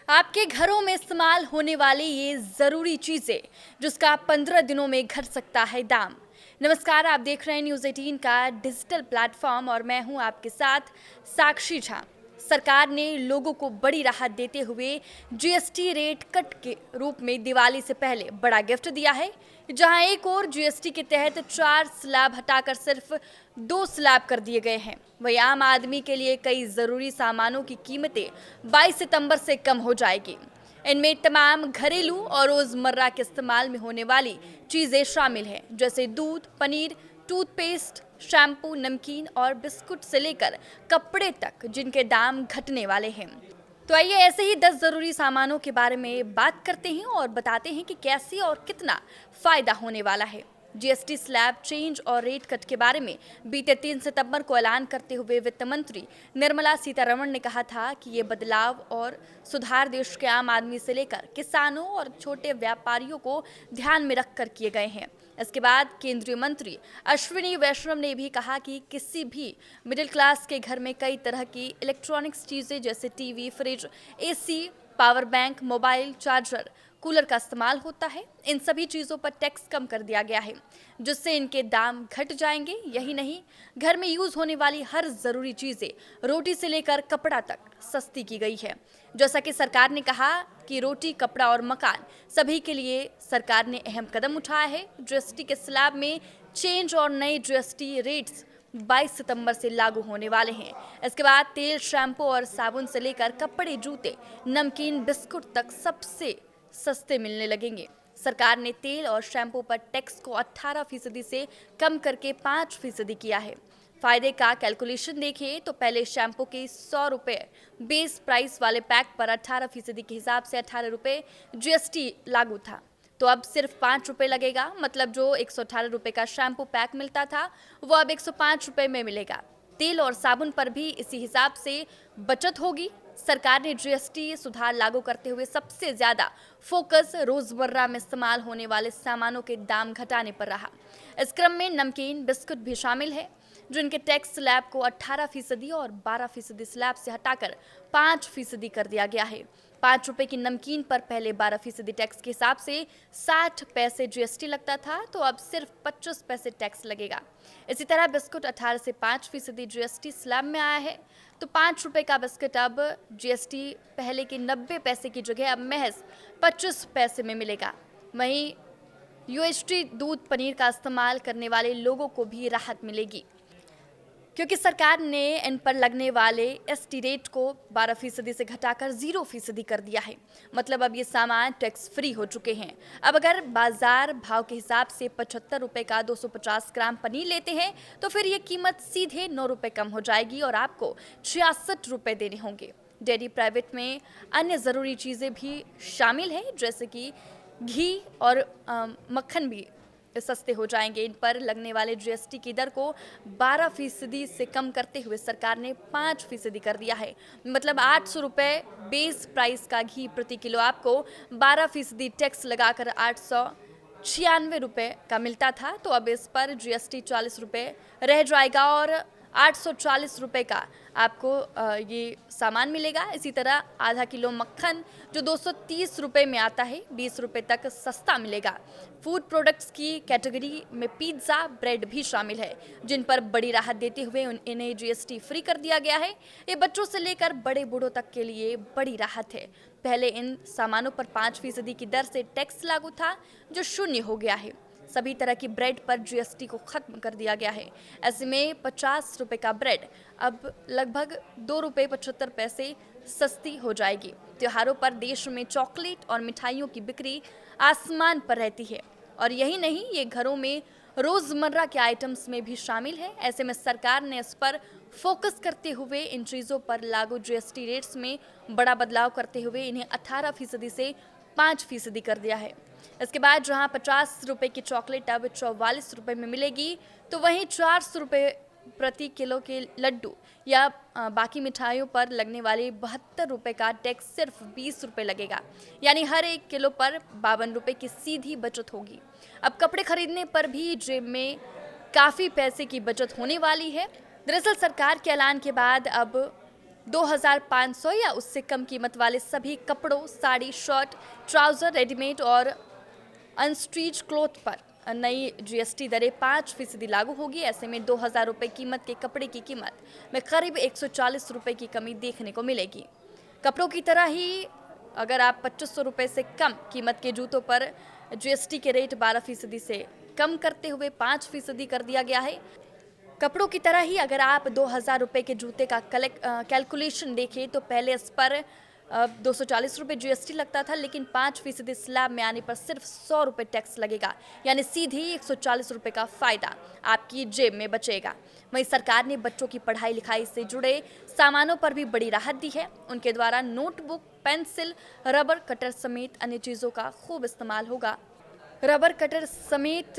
आपके घरों में इस्तेमाल होने वाली ये ज़रूरी चीज़ें जिसका 15 दिनों में घट सकता है दाम। नमस्कार, आप देख रहे हैं न्यूज़ 18 का डिजिटल प्लेटफॉर्म और मैं हूं आपके साथ साक्षी झा। सरकार ने लोगों को बड़ी राहत देते हुए जीएसटी रेट कट के रूप में दिवाली से पहले बड़ा गिफ्ट दिया है। जहां एक और जीएसटी के तहत 4 स्लैब हटाकर सिर्फ 2 स्लैब कर दिए गए हैं, वहीं आम आदमी के लिए कई ज़रूरी सामानों की कीमतें 22 सितंबर से कम हो जाएगी। इनमें तमाम घरेलू और रोजमर्रा के इस्तेमाल में होने वाली चीजें शामिल हैं, जैसे दूध, पनीर, टूथपेस्ट, शैम्पू, नमकीन और बिस्कुट से लेकर कपड़े तक, जिनके दाम घटने वाले हैं। तो आइए ऐसे ही 10 जरूरी सामानों के बारे में बात करते हैं और बताते हैं कि कैसे और कितना फायदा होने वाला है। जीएसटी स्लैब चेंज और रेट कट के बारे में बीते 3 सितंबर को ऐलान करते हुए वित्त मंत्री निर्मला सीतारमण ने कहा था कि ये बदलाव और सुधार देश के आम आदमी से लेकर किसानों और छोटे व्यापारियों को ध्यान में रखकर किए गए हैं। इसके बाद केंद्रीय मंत्री अश्विनी वैष्णव ने भी कहा कि किसी भी मिडिल क्लास के घर में कई तरह की इलेक्ट्रॉनिक्स चीजें जैसे TV, fridge, AC, power bank, mobile charger, cooler का इस्तेमाल होता है। इन सभी चीज़ों पर टैक्स कम कर दिया गया है, जिससे इनके दाम घट जाएंगे। यही नहीं, घर में यूज होने वाली हर ज़रूरी चीज़ें, रोटी से लेकर कपड़ा तक सस्ती की गई है। जैसा कि सरकार ने कहा कि रोटी, कपड़ा और मकान सभी के लिए सरकार ने अहम कदम उठाया है। जीएसटी के स्लैब में चेंज और नए जीएसटी रेट्स 22 सितंबर से लागू होने वाले हैं। इसके बाद तेल, शैम्पू और साबुन से लेकर कपड़े, जूते, नमकीन, बिस्कुट तक सबसे सस्ते मिलने लगेंगे। सरकार ने तेल और शैम्पू पर टैक्स को 18% से कम करके 5% किया है। फायदे का कैलकुलेशन देखें तो पहले शैम्पू के 100 रुपये बेस प्राइस वाले पैक पर 18% के हिसाब से 18 रुपये जीएसटी लागू था। तो अब सिर्फ 5 रुपये लगेगा। मतलब जो 118 रुपये का शैम्पू पैक मिलता था वो अब 105 रुपये में मिलेगा। तेल और साबुन पर भी इसी हिसाब से बचत होगी। सरकार ने जीएसटी सुधार लागू करते हुए सबसे ज्यादा फोकस रोजमर्रा में इस्तेमाल होने वाले सामानों के दाम घटाने पर रहा। इस क्रम में नमकीन, बिस्कुट भी शामिल है, जिनके टैक्स स्लैब को 18% और 12% स्लैब से हटाकर 5% कर दिया गया है। 5 रुपए की नमकीन पर पहले 12% टैक्स के हिसाब से 60 पैसे जीएसटी लगता था, तो अब सिर्फ 25 पैसे टैक्स लगेगा। इसी तरह बिस्कुट 18 से 5% जीएसटी स्लैब में आया है, तो 5 रुपए का बिस्कुट अब जीएसटी पहले के 90 पैसे की जगह अब महज 25 पैसे में मिलेगा। वहीं यूएचटी दूध, पनीर का इस्तेमाल करने वाले लोगों को भी राहत मिलेगी, क्योंकि सरकार ने इन पर लगने वाले एसटी रेट को 12% से घटाकर 0% कर दिया है। मतलब अब ये सामान टैक्स फ्री हो चुके हैं। अब अगर बाजार भाव के हिसाब से 75 रुपये का 250 ग्राम पनीर लेते हैं तो फिर ये कीमत सीधे 9 रुपये कम हो जाएगी और आपको 66 रुपये देने होंगे। डेयरी प्राइवेट में अन्य ज़रूरी चीज़ें भी शामिल हैं, जैसे कि घी और मक्खन भी सस्ते हो जाएंगे। इन पर लगने वाले जीएसटी की दर को 12% से कम करते हुए सरकार ने 5% कर दिया है। मतलब 800 रुपये बेस प्राइस का घी प्रति किलो आपको 12% टैक्स लगाकर 896 रुपये का मिलता था, तो अब इस पर जीएसटी 40 रुपये रह जाएगा और 840 रुपये का आपको ये सामान मिलेगा। इसी तरह आधा किलो मक्खन जो 230 रुपये में आता है, 20 रुपये तक सस्ता मिलेगा। फूड प्रोडक्ट्स की कैटेगरी में पिज्ज़ा, ब्रेड भी शामिल है, जिन पर बड़ी राहत देते हुए इन्हें जीएसटी फ्री कर दिया गया है। ये बच्चों से लेकर बड़े बूढ़ों तक के लिए बड़ी राहत है। पहले इन सामानों पर 5% की दर से टैक्स लागू था, जो शून्य हो गया है। सभी तरह की ब्रेड पर जीएसटी को खत्म कर दिया गया है। ऐसे में 50 रुपये का ब्रेड अब लगभग 2 रुपये 75 पैसे सस्ती हो जाएगी। त्योहारों पर देश में चॉकलेट और मिठाइयों की बिक्री आसमान पर रहती है, और यही नहीं, ये घरों में रोजमर्रा के आइटम्स में भी शामिल है। ऐसे में सरकार ने इस पर फोकस करते हुए इन चीज़ों पर लागू जीएसटी रेट्स में बड़ा बदलाव करते हुए इन्हें 18% से 5% कर दिया है। इसके बाद जहां 50 रुपये की चॉकलेट अब 44 रुपये में मिलेगी, तो वहीं 400 रुपये प्रति किलो के लड्डू या बाकी मिठाइयों पर लगने वाले 72 रुपये का टैक्स सिर्फ 20 रुपये लगेगा। यानी हर 1 किलो पर 52 रुपये की सीधी बचत होगी। अब कपड़े खरीदने पर भी जेब में काफ़ी पैसे की बचत होने वाली है। दरअसल सरकार के ऐलान के बाद अब 2,500 या उससे कम कीमत वाले सभी कपड़ों, साड़ी, शर्ट, ट्राउज़र, रेडीमेड और अनस्टिच्ड क्लॉथ पर नई जीएसटी दरें 5% लागू होगी। ऐसे में 2,000 रुपये कीमत के कपड़े की कीमत में करीब 140 रुपये की कमी देखने को मिलेगी। कपड़ों की तरह ही अगर आप 2500 रुपये से कम कीमत के जूतों पर जीएसटी के रेट 12% से कम करते हुए 5% कर दिया गया है। कपड़ों की तरह ही अगर आप 2,000 रुपये के जूते का कैलकुलेशन देखें तो पहले इस पर 240 रुपये जीएसटी लगता था, लेकिन 5% स्लैब में आने पर सिर्फ 100 रुपये टैक्स लगेगा, यानी सीधे 140 रुपये का फायदा आपकी जेब में बचेगा। वहीं सरकार ने बच्चों की पढ़ाई लिखाई से जुड़े सामानों पर भी बड़ी राहत दी है। उनके द्वारा नोटबुक, पेंसिल, रबर कटर समेत अन्य चीज़ों का खूब इस्तेमाल होगा। रबर कटर समेत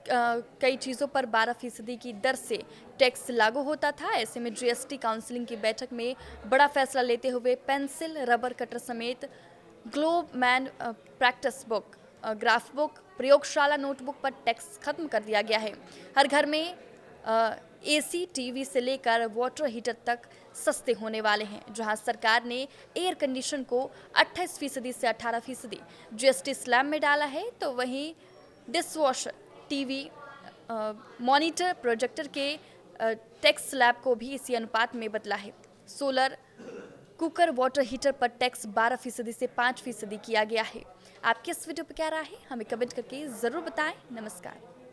कई चीज़ों पर 12% की दर से टैक्स लागू होता था। ऐसे में जीएसटी काउंसिलिंग की बैठक में बड़ा फैसला लेते हुए पेंसिल, रबर कटर समेत globe man practice book, graph book, प्रयोगशाला नोटबुक पर टैक्स खत्म कर दिया गया है। हर घर में एसी, टीवी से लेकर वाटर हीटर तक सस्ते होने वाले हैं। जहां सरकार ने एयर कंडीशन को 28% से 18% जीएसटी स्लैब में डाला है, तो वहीं डिशवॉशर, टीवी, मॉनिटर, प्रोजेक्टर के टैक्स स्लैब को भी इसी अनुपात में बदला है। सोलर कुकर, वाटर हीटर पर टैक्स 12% से 5% किया गया है। आपकी इस वीडियो पर क्या राय है, हमें कमेंट करके ज़रूर बताएं। नमस्कार।